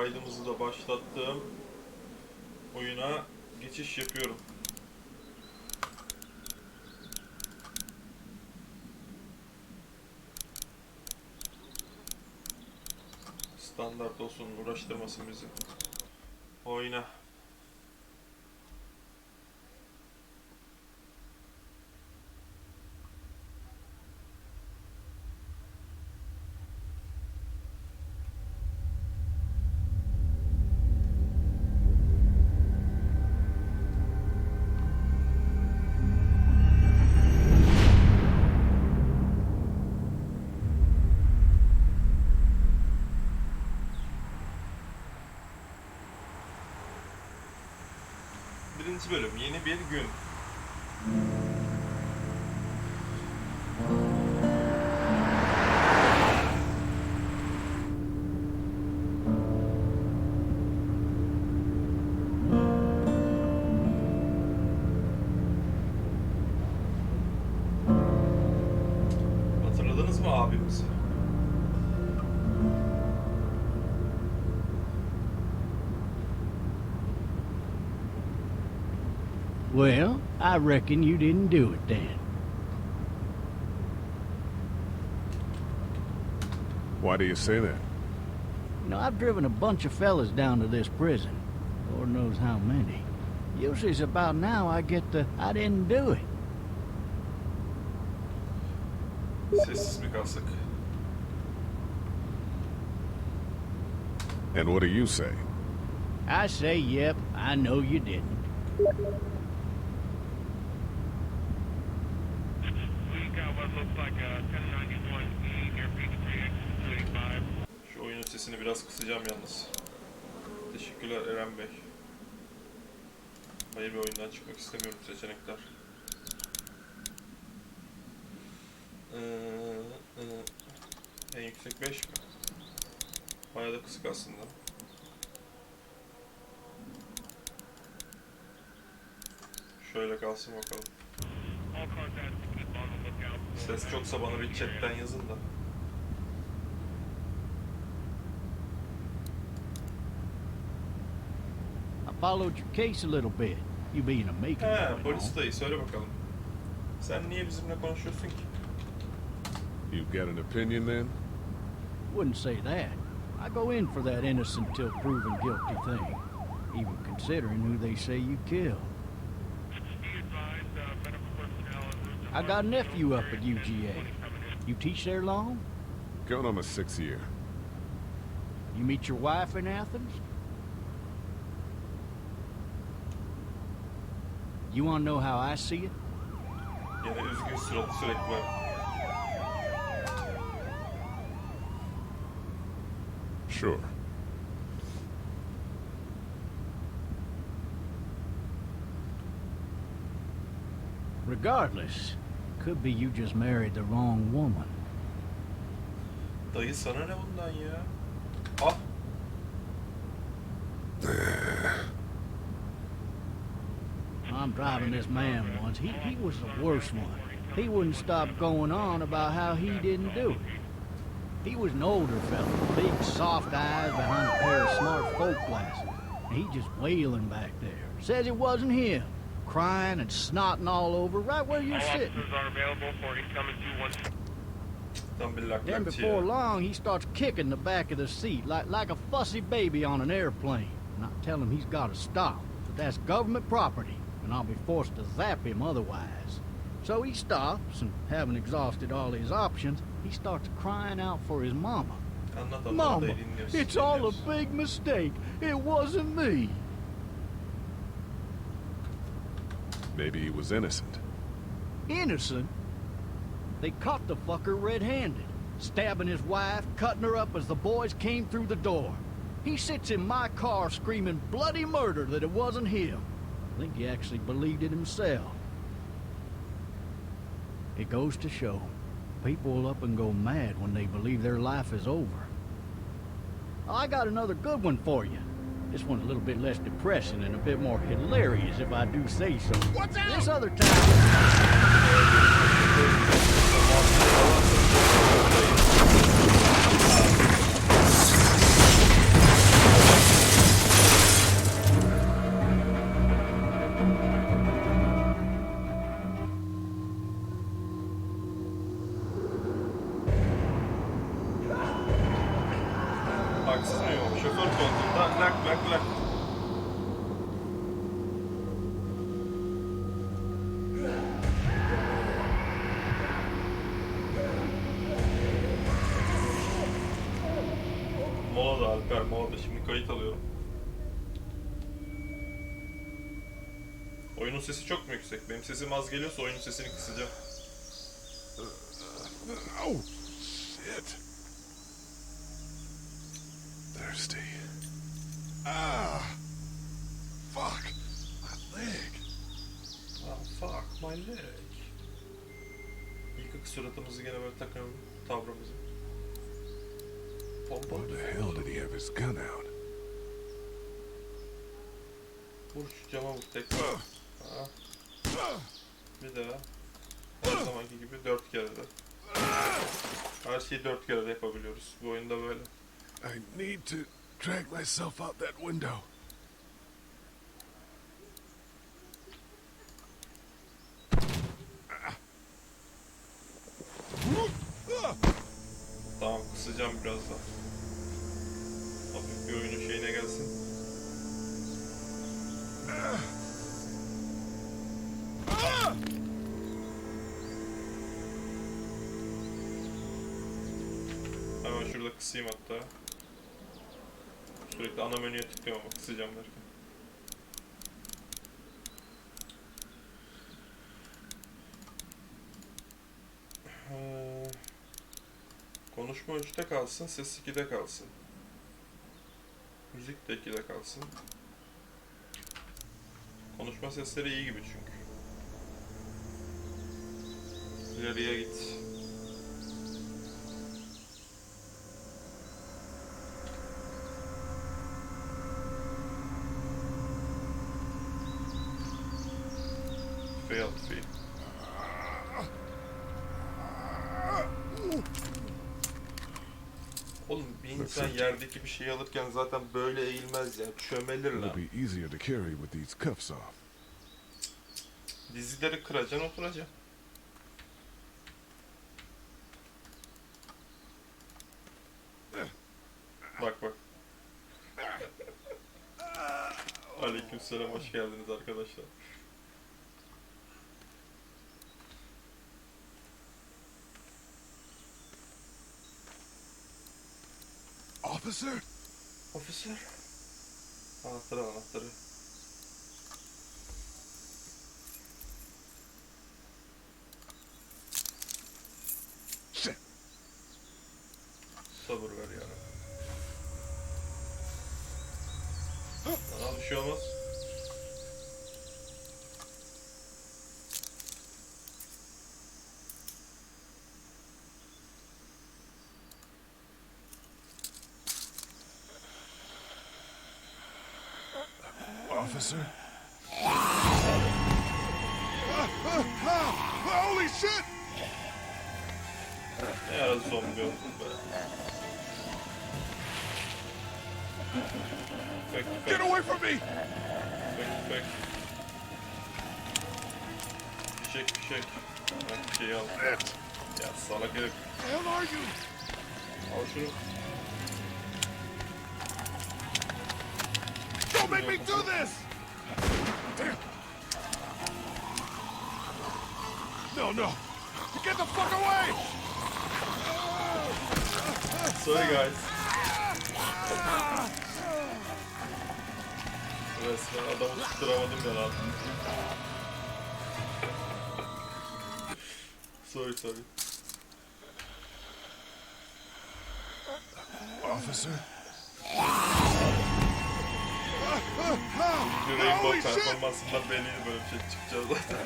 kaydımızı da başlattığım oyuna geçiş yapıyorum. Standart olsun, uğraştırmasın bizi. Oyna. Birinci bölüm, yeni bir gün. Hatırladınız mı abimizi? Well, I reckon you didn't do it then. Why do you say that? You know, I've driven a bunch of fellas down to this prison. Lord knows how many. Usually it's about now I get the, I didn't do it. Sessiz mi kalsak? And what do you say? I say, yep, I know you didn't. Şu oyunun sesini biraz kısacağım yalnız. Teşekkürler Eren Bey. Hayır, bir oyundan çıkmak istemiyorum, seçenekler. En yüksek 5 mi? Bayağı da kısık aslında. Şöyle kalsın bakalım. Ses çoksa bana bir chatten yazın da. I followed your case a little bit. You being a making. He, polis dayı, söyle bakalım. Sen niye bizimle konuşuyorsun ki? You got an opinion then? Wouldn't say that. I go in for that innocent till proven guilty thing. Even considering who they say you killed. I got a nephew up at UGA. You teach there long? Going on my 6th year. You meet your wife in Athens? You want to know how I see it? Yine üzgün suratı sürekli var. Sure. Regardless, could be you just married the wrong woman. Dayı sana ne bundan ya? Ah! I'm driving this man once. He was the worst one. He wouldn't stop going on about how he didn't do it. He was an older fella, big soft eyes behind a pair of smart folk glasses. And he just wailing back there. Says it wasn't him. Crying and snotting all over right where you're sitting. Are available for incoming 2-1. Then before long, he starts kicking the back of the seat like a fussy baby on an airplane. And I tell him he's got to stop, but that's government property, and I'll be forced to zap him otherwise. So he stops, and having exhausted all his options, he starts crying out for his mama. Mama, it's all a big mistake. It wasn't me. Maybe he was innocent. Innocent? They caught the fucker red-handed, stabbing his wife, cutting her up as the boys came through the door. He sits in my car screaming bloody murder that it wasn't him. I think he actually believed it himself. It goes to show, people will up and go mad when they believe their life is over. I got another good one for you. This one's a little bit less depressing and a bit more hilarious, if I do say so. What's that? This other time... Şoför koltuğunda lak lak lak. Mola da Alper, mola da. Şimdi kayıt alıyorum. Oyunun sesi çok mu yüksek? Benim sesim az geliyorsa oyunun sesini kısacağım. Oh, shit. Thirsty. Ah, fuck, my leg. Ah, fuck my leg. Yıkık suratımızı gene böyle takalım, tavrımızı. What the hell did he have his gun out? Vur şu cama vur tekrar. Ha. Bir daha. Her zamanki gibi 4 kere de. Her şeyi 4 kere de yapabiliyoruz. Bu oyunda böyle. I need to drag myself out that window. Tamam, kısacağım biraz daha. Hafif bir oyunun şeyine gelsin. Hemen şurada kısayım hatta. Sürekli ana menüye tıklıyorum ama kısacağım derken. Konuşma 3'te kalsın, ses 2'de kalsın. Müzik de 2'de kalsın. Konuşma sesleri iyi gibi çünkü. İleriye git. Fail, fail. Oğlum bir insan yerdeki bir şey alırken zaten böyle eğilmez ya. Çömelir lan. It'll be easier to carry with these cuffs off. Dizileri kıracaksın, oturacaksın. Bak bak. Aleykümselam, hoş geldiniz arkadaşlar. Officer? Officer. Anahtarı, anahtarı. Shit. Sabır ver ya. Bana bir şey olmaz. Officer? Holy shit! Ne ara zombi oldun be. Pek pek Get away from me! pek pek. Fişek fişek. Ben fişeği al. Shit. Ya salak herif. The hell are you? Al şunu. Don't make me do this! Damn. No. Get the fuck away! Sorry guys. Resmen adamı tutturamadım ya lan. Sorry. Officer? Rainbow performansından belliydi böyle bir şey çıkacağı zaten.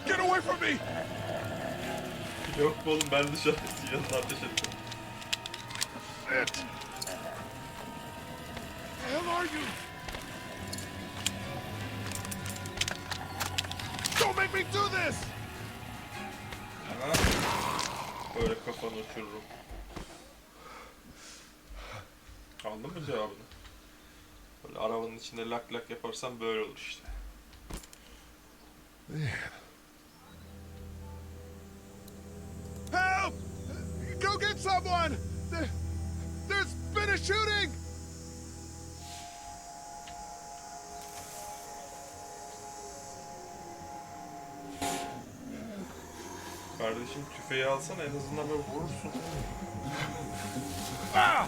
Get away from me! Yok mu oğlum, ben dışarı yanına ateş ettim. Shit! The hell are you? Don't make me do this! Ha? Böyle kafanı uçururum. Aldın mı cevabını? Böyle arabanın içinde lak lak yaparsan böyle olur işte. Man. Go get someone! There's been a shooting! Kardeşim tüfeği alsana, en azından böyle vurursun. Ah!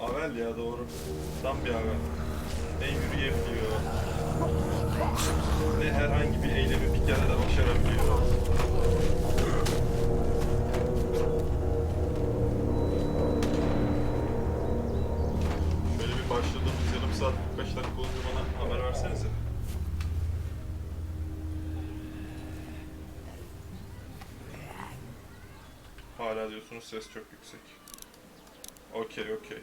Avel ya, doğru. Tam bir avel. Ne yürüyebiliyor, ne herhangi bir eylemi bir kere de başarabiliyor. Şöyle bir başladığımız yarım saat 45 dakika olunca bana haber versenize. Hala diyorsunuz ses çok yüksek. Okey, okey.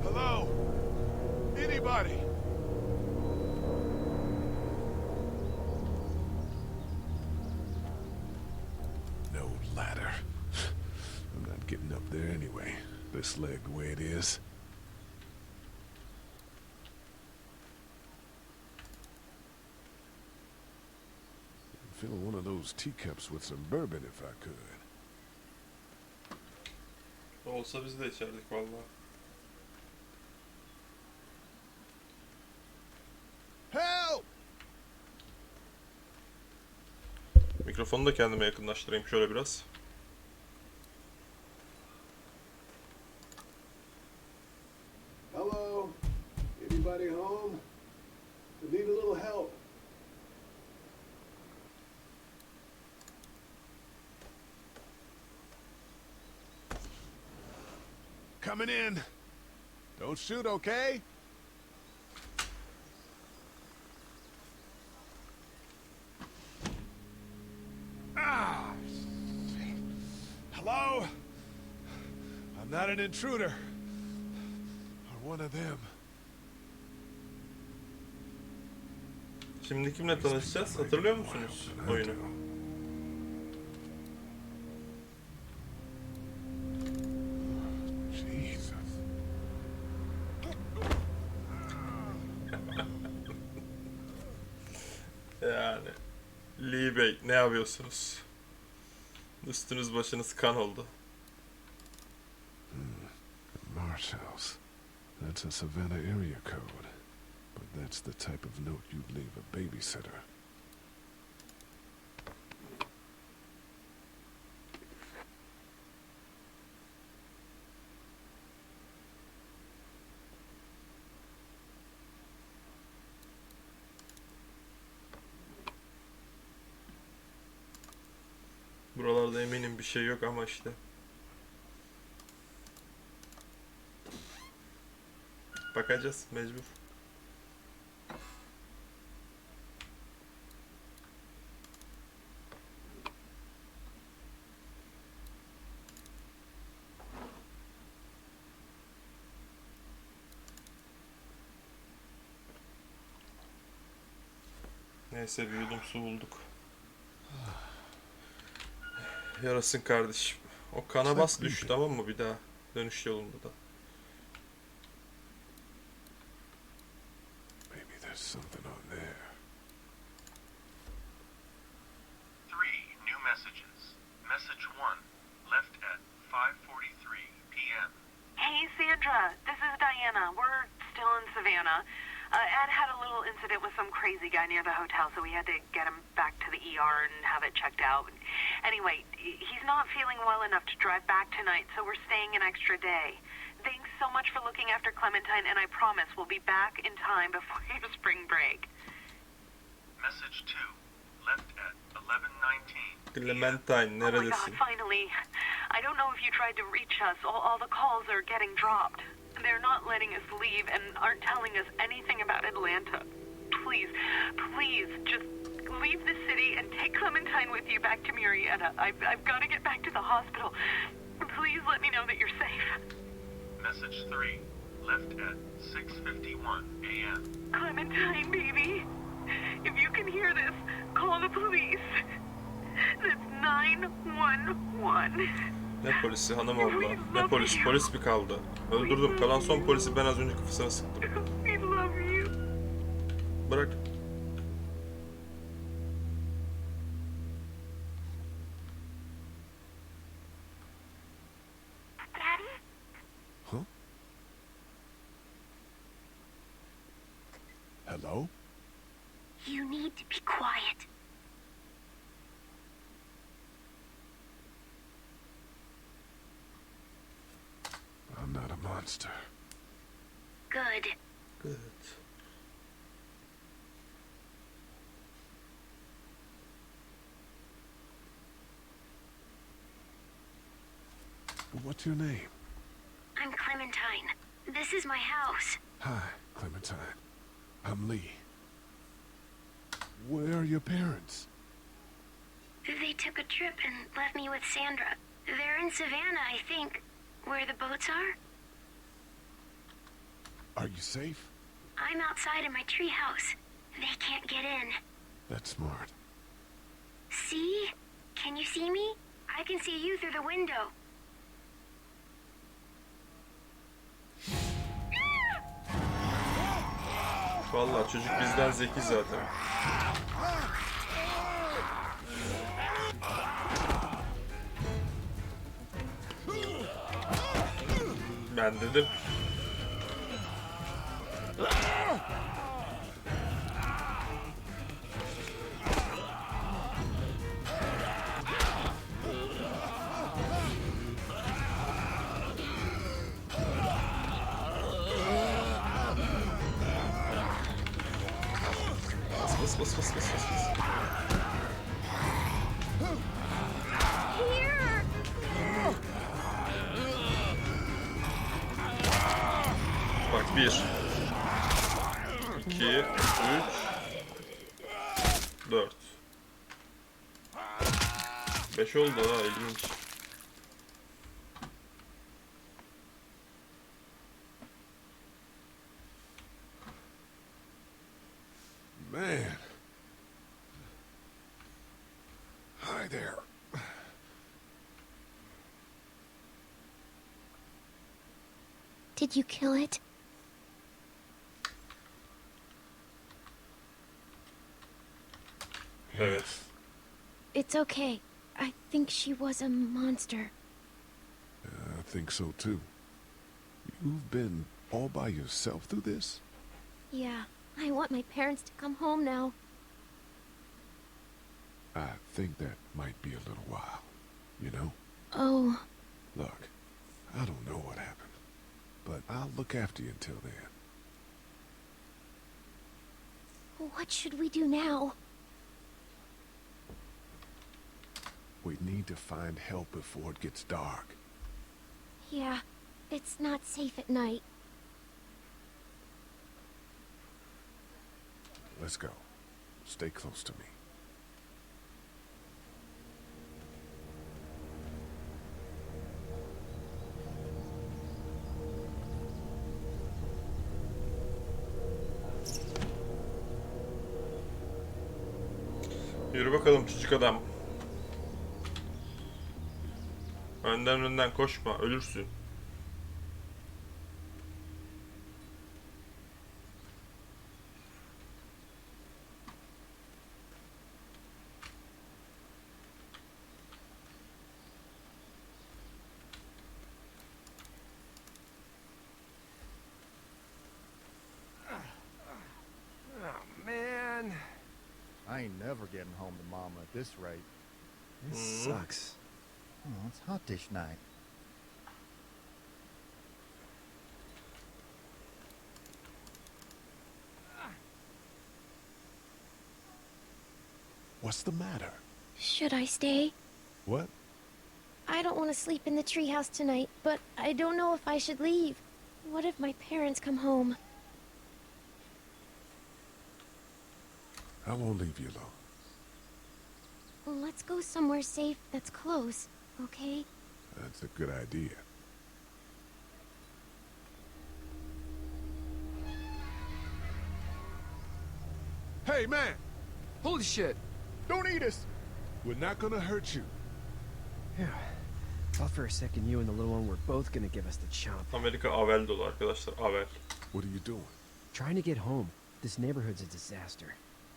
Hello? Anybody? No ladder. I'm not getting up there anyway. This leg the way it is. I'd fill one of those teacups with some bourbon if I could. Olsa biz de içerdik vallahi. Help! Mikrofonu da kendime yakınlaştırayım şöyle biraz. Hello? Anybody home? I need a little help. Coming in. Don't shoot, okay? Ah! Shit. Hello? I'm not an intruder. Or one of them. Şimdi kimle tanışacağız? Hatırlıyor musunuz oyunu? Jesus. Yani Lee Bey, ne yapıyorsunuz? Üstünüz başınız kan oldu. Marshals. That's a Savannah area code. But that's the type of note you'd leave a babysitter. Buralarda eminim bir şey yok ama işte. Bakacağız mecbur. Neyse, bir yudum su bulduk. Yarasın kardeşim. O kana bas düş, tamam mı, bir daha dönüş yolunda da. Maybe there's something on there. 3 new messages. Message 1, left at 5:43 p.m. Hey, Sandra. This is Diana. We're still in Savannah. Ed had a little incident with some crazy guy near the hotel, so we had to get him back to the ER and have it checked out. Anyway, he's not feeling well enough to drive back tonight, so we're staying an extra day. Thanks so much for looking after Clementine, and I promise we'll be back in time before your spring break. Message 2, left at 11:19. Clementine Oh my God, neredesin? finally. I don't know if you tried to reach us. All the calls are getting dropped. They're not letting us leave and aren't telling us anything about Atlanta. Please, please, just leave the city and take Clementine with you back to Murrieta. I've got to get back to the hospital. Please let me know that you're safe. Message 3, left at 6:51 a.m. Clementine, baby. If you can hear this, call the police. That's 911. Ne polisi hanım abla? Ne polisi? Polis mi kaldı? Öldürdüm. Kalan son polisi ben az önce kafasına sıktım. We love you. Bırak. Daddy? Huh? Hello? You need to be quiet. I'm not a monster. Good. Good. What's your name? I'm Clementine. This is my house. Hi, Clementine. I'm Lee. Where are your parents? They took a trip and left me with Sandra. They're in Savannah, I think. Where the boats are? Are you safe? I'm outside in my treehouse. They can't get in. That's smart. See? Can you see me? I can see you through the window. Vallahi çocuk bizden zeki zaten. Ben dedim. Bas bas bas bas bas bas. Here! Bak 1 2 3 4 5 oldu ha, ilginç. Man. Hi there. Did you kill it? Evet. It's okay. I think she was a monster. I think so too. You've been all by yourself through this? Yeah, I want my parents to come home now. I think that might be a little while, you know? Oh, Look, I don't know what happened, but I'll look after you until then. what should we do now? We need to find help before it gets dark. Yeah, it's not safe at night. Let's go. Stay close to me. Yürü bakalım çocuk adam. Önden koşma, ölürsün. never getting home to Mama at this rate. This sucks. Oh, it's hot dish night. What's the matter? Should I stay? What? I don't want to sleep in the treehouse tonight, but I don't know if I should leave. What if my parents come home? I won't leave you alone. Let's go somewhere safe that's close, okay? That's a good idea. Hey, man! Holy shit! Don't eat us! We're not gonna hurt you. Yeah. Thought for a second you and the little one were both gonna give us the chomp. Amerika Avel dolu arkadaşlar. Avel. What are you doing? Trying to get home. This neighborhood's a disaster.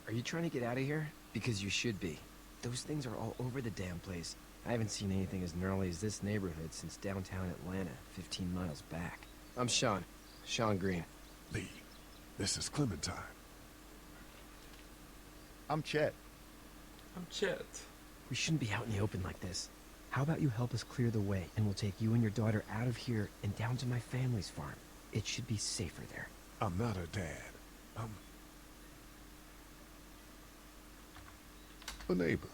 Are you trying to get out of here? Because you should be. Those things are all over the damn place. I haven't seen anything as gnarly as this neighborhood since downtown Atlanta, 15 miles back. I'm Sean. Sean Green. Lee, this is Clementine. I'm Chet. I'm Chet. We shouldn't be out in the open like this. How about you help us clear the way, and we'll take you and your daughter out of here and down to my family's farm. It should be safer there. I'm not her dad. I'm a neighbor.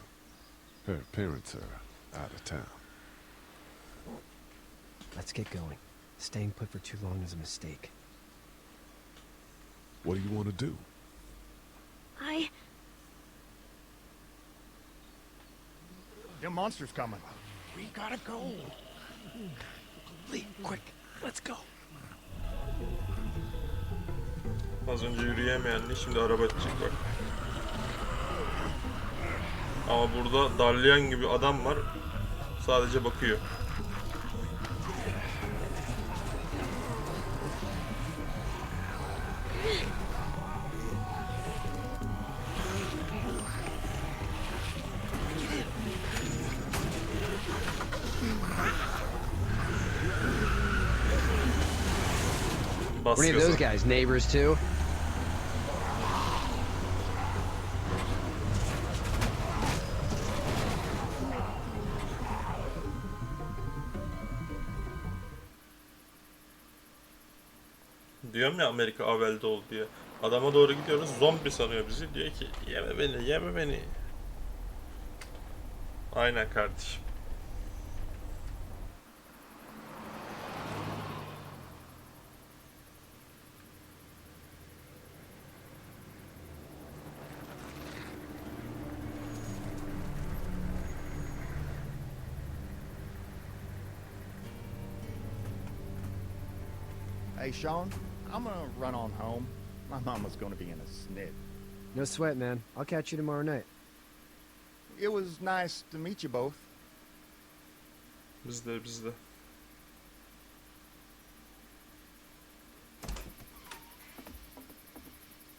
Her parents are out of town. Let's get going. Staying put for too long is a mistake. What do you want to do? Them monsters coming. We gotta go. Lee, quick, let's go. Az önce yürüyemeyenli şimdi araba edecek bak. Ama burada darlayan gibi adam var. Sadece bakıyor. Bas Were any of those gaza. guys neighbors too? Diyorum ya Amerika Avel'de oldu diye. Adama doğru gidiyoruz. Zombi sanıyor bizi. Diyor ki yeme beni, yeme beni. Aynen kardeşim. Hey, Sean, I'm gonna run on home. My mama's gonna be in a snit. No sweat, man. I'll catch you tomorrow night. It was nice to meet you both. Bizde bizde.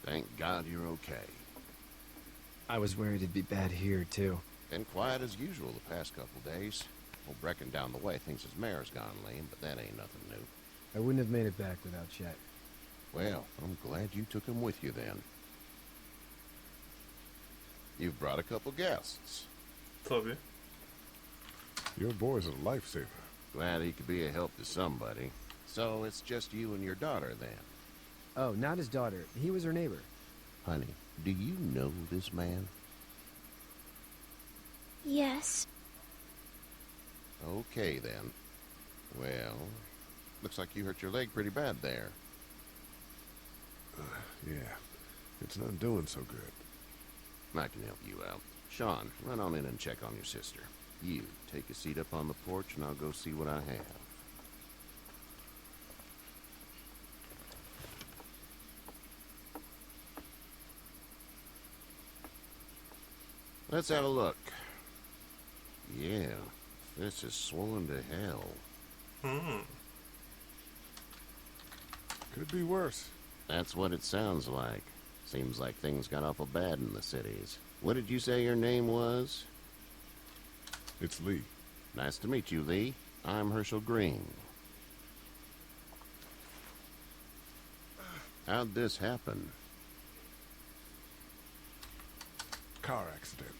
Thank God you're okay. I was worried it'd be bad here too. Been quiet as usual the past couple days. Old Brecken down the way thinks his mare's gone lame, but that ain't nothing new. I wouldn't have made it back without Chet. Well, I'm glad you took him with you then. You've brought a couple guests. Tabii. Your boy's a lifesaver. Glad he could be a help to somebody. So it's just you and your daughter then. Oh, not his daughter. He was her neighbor. Honey, do you know this man? Yes. Okay then. Well, looks like you hurt your leg pretty bad there. Yeah, it's not doing so good. I can help you out. Sean, run on in and check on your sister. You, take a seat up on the porch and I'll go see what I have. Let's have a look. Yeah, this is swollen to hell. Could be worse. That's what it sounds like. Seems like things got awful bad in the cities. What did you say your name was? It's Lee. Nice to meet you, Lee. I'm Herschel Green. How'd this happen? car accident.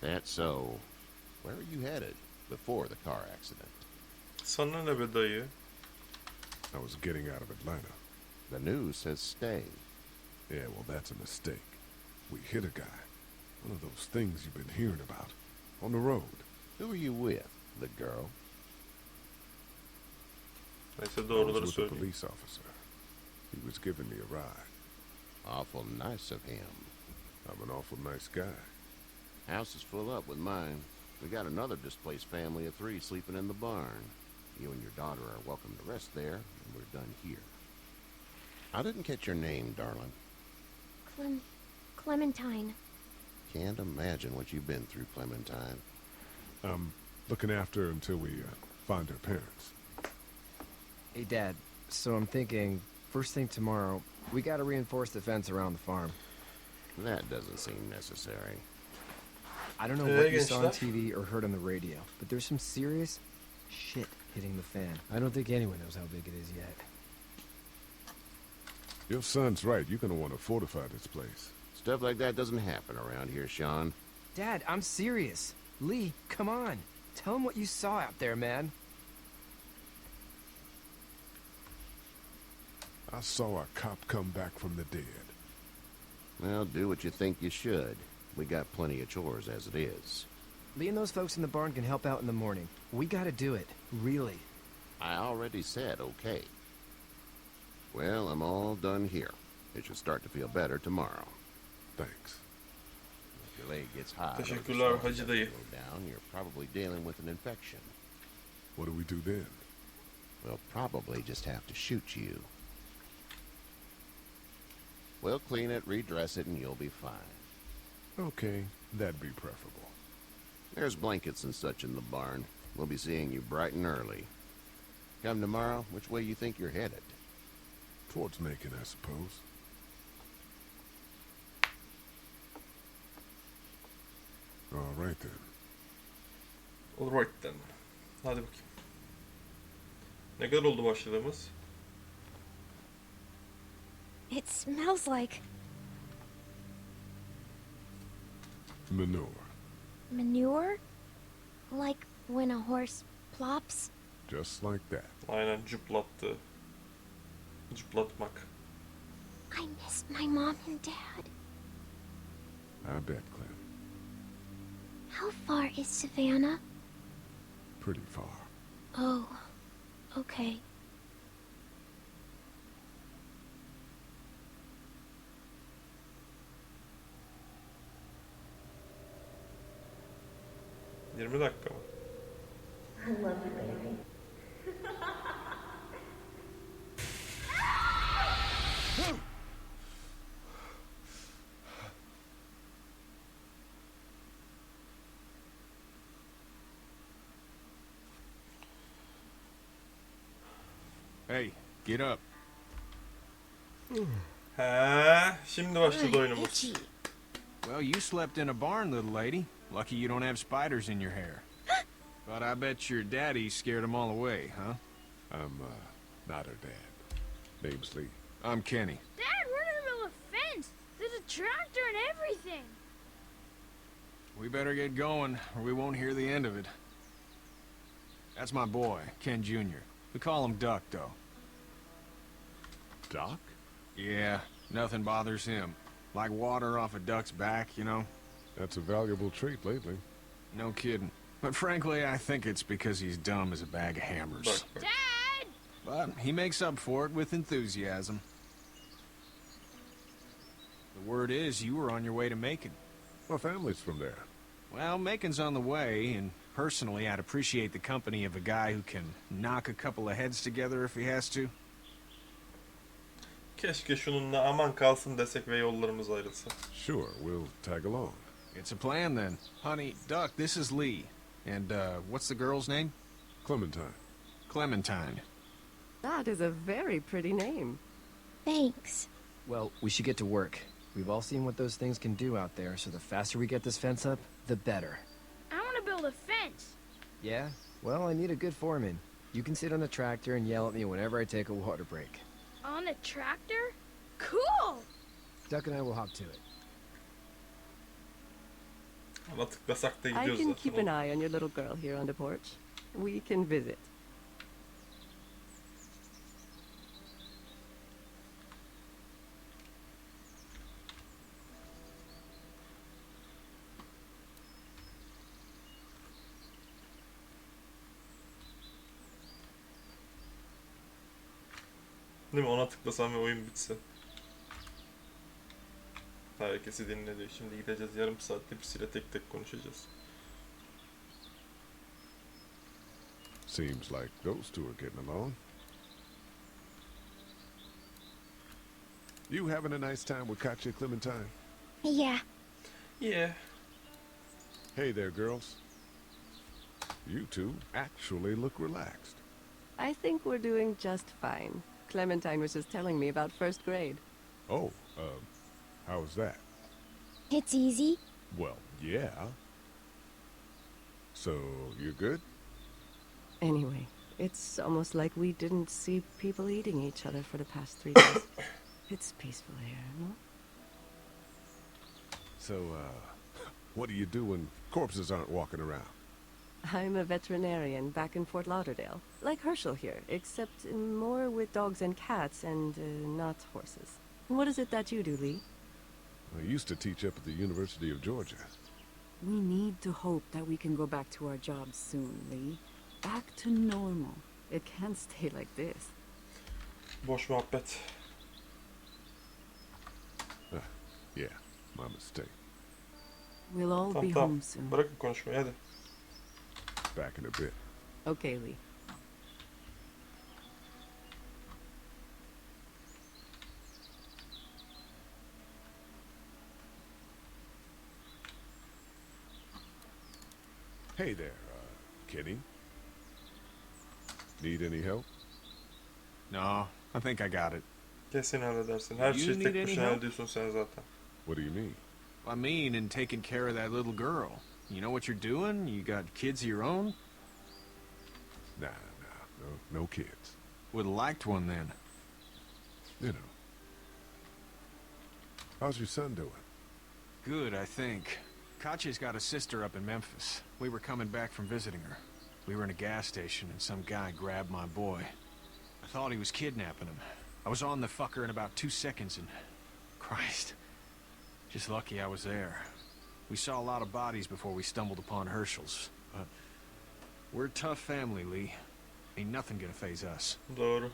That's so. Where are you headed before the car accident? Sana ne be dayı? I was getting out of Atlanta. The news says stay. Yeah, well, that's a mistake. We hit a guy. One of those things you've been hearing about. On the road. Who are you with? The girl? Neyse I was doğruları with a söyleyeyim. police officer. He was giving me a ride. Awful nice of him. I'm an awful nice guy. House is full up with mine. We got another displaced family of 3 sleeping in the barn. You and your daughter are welcome to rest there, and we're done here. I didn't catch your name, darling. Clementine. Can't imagine what you've been through, Clementine. I'm looking after her until we find her parents. Hey, Dad. So I'm thinking, first thing tomorrow, we gotta reinforce the fence around the farm. That doesn't seem necessary. I don't know what you saw on TV or heard on the radio, but there's some serious shit hitting the fan. I don't think anyone knows how big it is yet. Your son's right. You're gonna want to fortify this place. Stuff like that doesn't happen around here, Sean. Dad, I'm serious. Lee, come on. Tell him what you saw out there, man. I saw a cop come back from the dead. Well, do what you think you should. We got plenty of chores as it is. Lee and those folks in the barn can help out in the morning. We gotta do it. Really. I already said okay. Well, I'm all done here. It should start to feel better tomorrow. Thanks. If your leg gets hot or the Teşekkürler salt Hacı doesn't dayı. go down, you're probably dealing with an infection. What do we do then? We'll probably just have to shoot you. We'll clean it, redress it, and you'll be fine. Okay, that'd be preferable. There's blankets and such in the barn. We'll be seeing you bright and early. Come tomorrow, which way you think you're headed? Towards Macon, I suppose. All right then. Alright then. Hadi bakayım. Ne kadar oldu başladığımız? It smells like Manure. manure? Like when a horse plops? Just like that. Aynen cıplattı. Cıplatmak. I miss my mom and dad. I bet, Clem. How far is Savannah? Pretty far. Oh, okay. ...20 dakika mı? I love you, baby. Hey, get up. He, şimdi başladı oyunumuz. Itchy. Well, you slept in a barn, little lady. Lucky you don't have spiders in your hair. But I bet your daddy scared them all away, huh? I'm, not her dad. Name's Lee. I'm Kenny. Dad, we're in the middle of a fence. There's a tractor and everything. We better get going, or we won't hear the end of it. That's my boy, Ken Jr. We call him Duck, though. Doc? Yeah, nothing bothers him. Like water off a duck's back, you know? That's a valuable trait lately. No kidding. But frankly, I think it's because he's dumb as a bag of hammers. Bak bak. Dad! But he makes up for it with enthusiasm. The word is you were on your way to Macon. My family's from there. Well, Macon's on the way, and personally, I'd appreciate the company of a guy who can knock a couple of heads together if he has to. Keşke şununla aman kalsın desek ve yollarımız ayrılsa. Sure, we'll tag along. It's a plan, then. Honey, Duck, this is Lee. And, what's the girl's name? Clementine. Clementine. That is a very pretty name. Thanks. Well, we should get to work. We've all seen what those things can do out there, so the faster we get this fence up, the better. I want to build a fence. Yeah? Well, I need a good foreman. You can sit on the tractor and yell at me whenever I take a water break. On a tractor? Cool! Duck and I will hop to it. Ona tıklasak da I gidiyoruz can zaten. keep an eye on your little girl here on the porch. We can visit. Değil mi? Ona tıklasam ve oyun bitse. Herkesi dinle. Şimdi gideceğiz, yarım saat hepsiyle tek tek konuşacağız. Seems like those two are getting along. You having a nice time with Katya, Clementine? Yeah. Yeah. Hey there, girls. You two actually look relaxed. I think we're doing just fine. Clementine was just telling me about first grade. Oh, how was that? It's easy. Well, yeah. So, you're good? Anyway, it's almost like we didn't see people eating each other for the past 3 days. It's peaceful here, no? So, what do you do when corpses aren't walking around? I'm a veterinarian back in Fort Lauderdale. Like Herschel here, except more with dogs and cats and not horses. What is it that you do, Lee? I used to teach up at the University of Georgia. We need to hope that we can go back to our jobs soon, Lee. Back to normal. It can't stay like this. Boş muhabbet. Yeah, my mistake. We'll all be Tamam home soon. bırakın konuşmayı hadi. Back in a bit. Okay, Lee. Hey there, Kenny. Need any help? No, I think I got it. Kesin halledersin. Her You şeyi need tek any başına help? hallediyorsun sen zaten. What do you mean? I mean, in taking care of that little girl. You know what you're doing? You got kids of your own? Nah, no kids. Would've liked one then. You know. How's your son doing? Good, I think. Katya's got a sister up in Memphis. We were coming back from visiting her. We were in a gas station and some guy grabbed my boy. I thought he was kidnapping him. I was on the fucker in about 2 seconds and... Christ. Just lucky I was there. We saw a lot of bodies before we stumbled upon Herschel's. But we're a tough family, Lee. Ain't nothing gonna phase us. Doğru.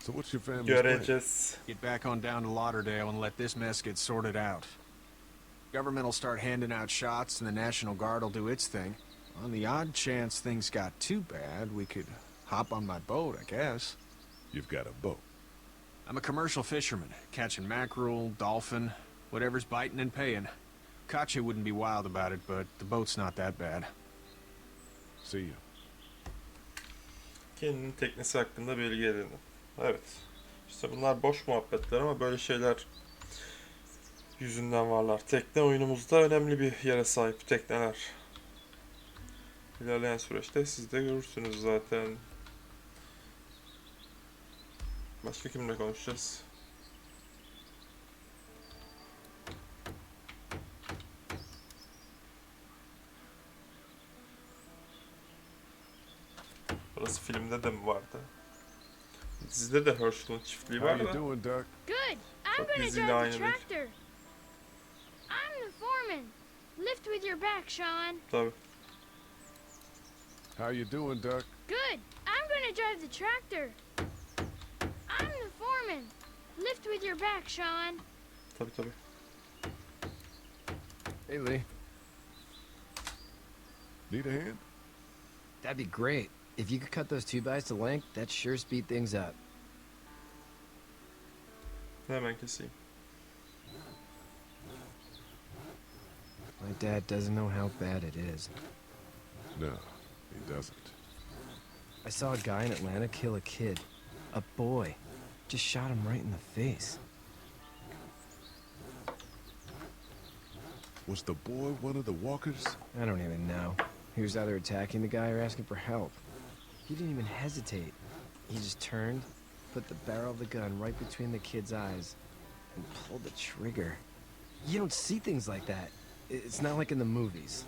So what's your family's plan? Göreceğiz. Get back on down to Lauderdale and let this mess get sorted out. Government will start handing out shots and the National Guard will do its thing. On the odd chance things got too bad, we could hop on my boat, I guess. You've got a boat. I'm a commercial fisherman, catching mackerel, dolphin, whatever's biting and paying. Katya wouldn't be wild about it, but the boat's not that bad. See you. Kendinin teknesi hakkında bilgi edinin. Evet. İşte bunlar boş muhabbetler ama böyle şeyler yüzünden varlar. Tekne oyunumuzda önemli bir yere sahip tekneler. İlerleyen süreçte siz de görürsünüz zaten. Başka kimle konuşacağız? Burası filmde de mi vardı? Dizide de Herschel'ın çiftliği How var you da. doing, Duck? Good. I'm Bak gonna diziyle drive aynı the değil. tractor. I'm the foreman. Lift with your back, Sean. Tabii. How you doing, Duck? Good. I'm gonna drive the tractor. I'm the foreman. Lift with your back, Sean. Tabii tabii. Hey, Lee. Need a hand? That'd be great. If you could cut those 2x to length, that'd sure speed things up. Hemen keseyim. My dad doesn't know how bad it is. No, he doesn't. I saw a guy in Atlanta kill a kid. A boy. Just shot him right in the face. Was the boy one of the walkers? I don't even know. He was either attacking the guy or asking for help. He didn't even hesitate. He just turned, put the barrel of the gun right between the kid's eyes, and pulled the trigger. You don't see things like that. It's not like in the movies.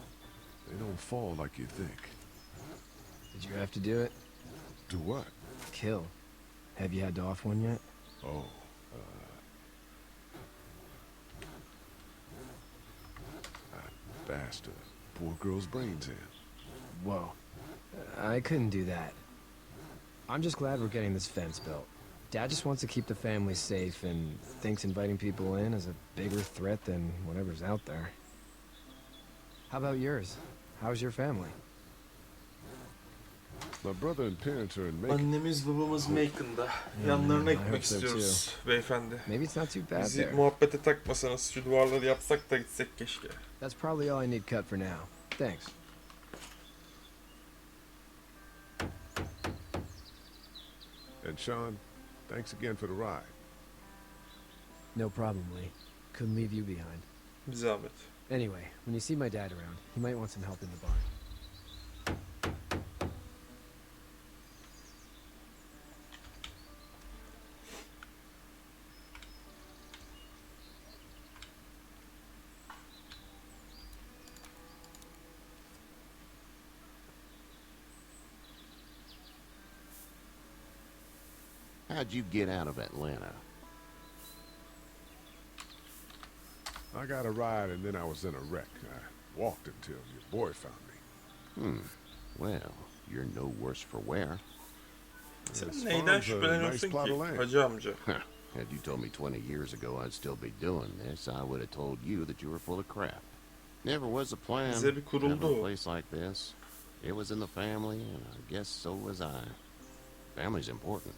They don't fall like you think. Did you have to do it? Do what? Kill. Have you had to off one yet? Oh, I bashed a poor girl's brains in. Whoa. I couldn't do that. I'm just glad we're getting this fence built. Dad just wants to keep the family safe and thinks inviting people in is a bigger threat than whatever's out there. How about yours? How's your family? My brother and parents are in Macon. Annemiz babamız Macon'da. Yanlarına gitmek istiyoruz beyefendi. Maybe it's not too bad Bizi there. muhabbete takmasanız şu duvarları yapsak da gitsek keşke. That's probably all I need cut for now. Thanks. And Sean, thanks again for the ride. No problem, Lee. Couldn't leave you behind. Bir zahmet. Anyway, when you see my dad around, he might want some help in the barn. How'd you get out of Atlanta? I got a ride and then I was in a wreck. I walked until your boy found me. Well, you're no worse for wear. Sen This neyden farm's a şüpheleniyorsun nice plot ki of land. hacı amca? Had you told me 20 years ago I'd still be doing this, I would have told you that you were full of crap. Never was a plan Bize bir to kuruldu have a o. place like this. It was in the family, and I guess so was I. Family's important.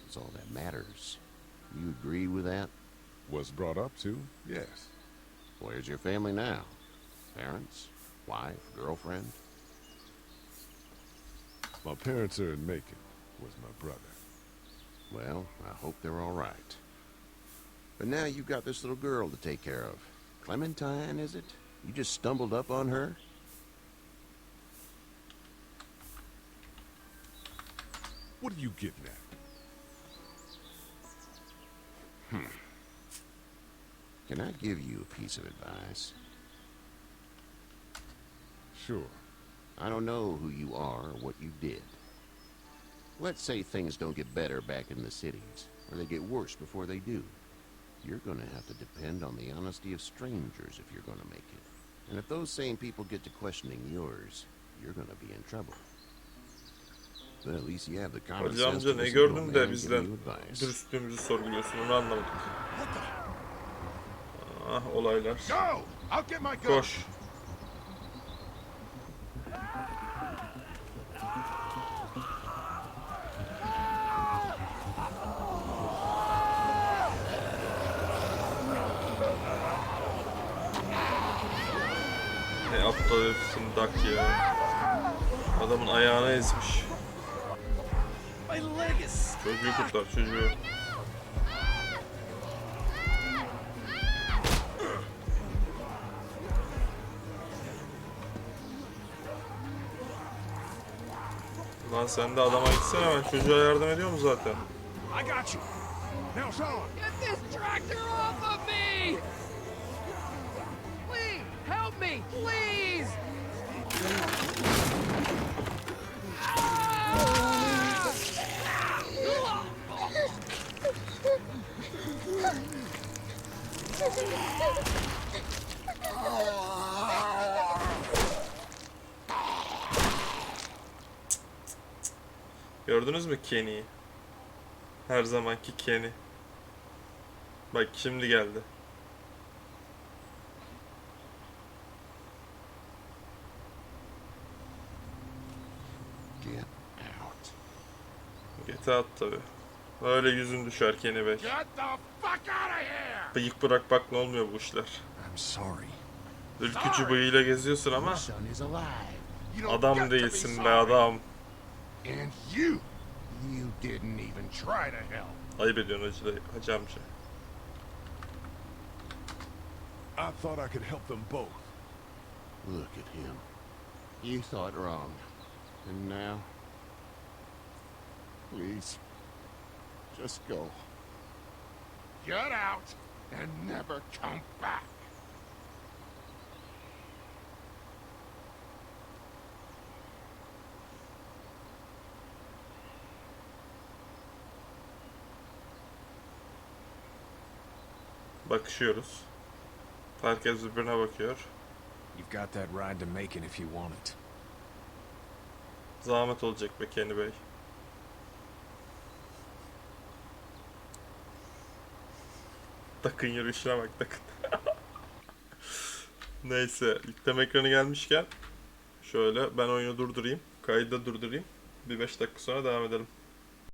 It's all that matters. You agree with that? Was brought up to, yes. Where's your family now? Parents? Wife? Girlfriend? My parents are in Macon. Was my brother. Well, I hope they're all right. But now you've got this little girl to take care of. Clementine, is it? You just stumbled up on her? What are you getting at? Can I give you a piece of advice? Sure. I don't know who you are or what you did. Let's say things don't get better back in the cities, or they get worse before they do. You're gonna have to depend on the honesty of strangers if you're gonna make it. And if those same people get to questioning yours, you're gonna be in trouble. But at least you have the common Hacı sense amca to ne listen to a gördün man de giving bizden you advice. dürüstlüğümüzü sorguluyorsun, onu anlamadık. Ah, olaylar. Go! I'll get my gun. Koş. Ne aptal herifsin dak ya. Adamın ayağını ezmiş. Çocuğu kurtar, çocuğu. Lan sen de adama gitsene, ben çocuğa yardım ediyorum zaten. I got you. Now, Sean. Get this tractor off of me! Please, help me, please! Gördünüz mü Kenny'yi? Her zamanki Kenny. Bak şimdi geldi. Get out. Get out tabi. Öyle yüzün düşer Kenny Bey. Get the fuck out of here! Bıyık bırak bak ne olmuyor bu işler. I'm sorry. Ülkücü bıyığıyla geziyorsun ama My son is alive. You don't adam get to be değilsin be sorry. adam. And you didn't even try to help. Ayıp ediyorsun hacı amca. I thought I could help them both. Look at him. You thought wrong. And now? Please, just go. Get out and never come back. Bakışıyoruz. Herkes birbirine bakıyor. You've got that ride to Macon if you want it. Zahmet olacak be Kenny Bey. Takın yürüyüşüne bak, takın. Neyse, yükleme ekranı gelmişken şöyle ben oyunu durdurayım. Kaydı da durdurayım. Bir 5 dakika sonra devam edelim.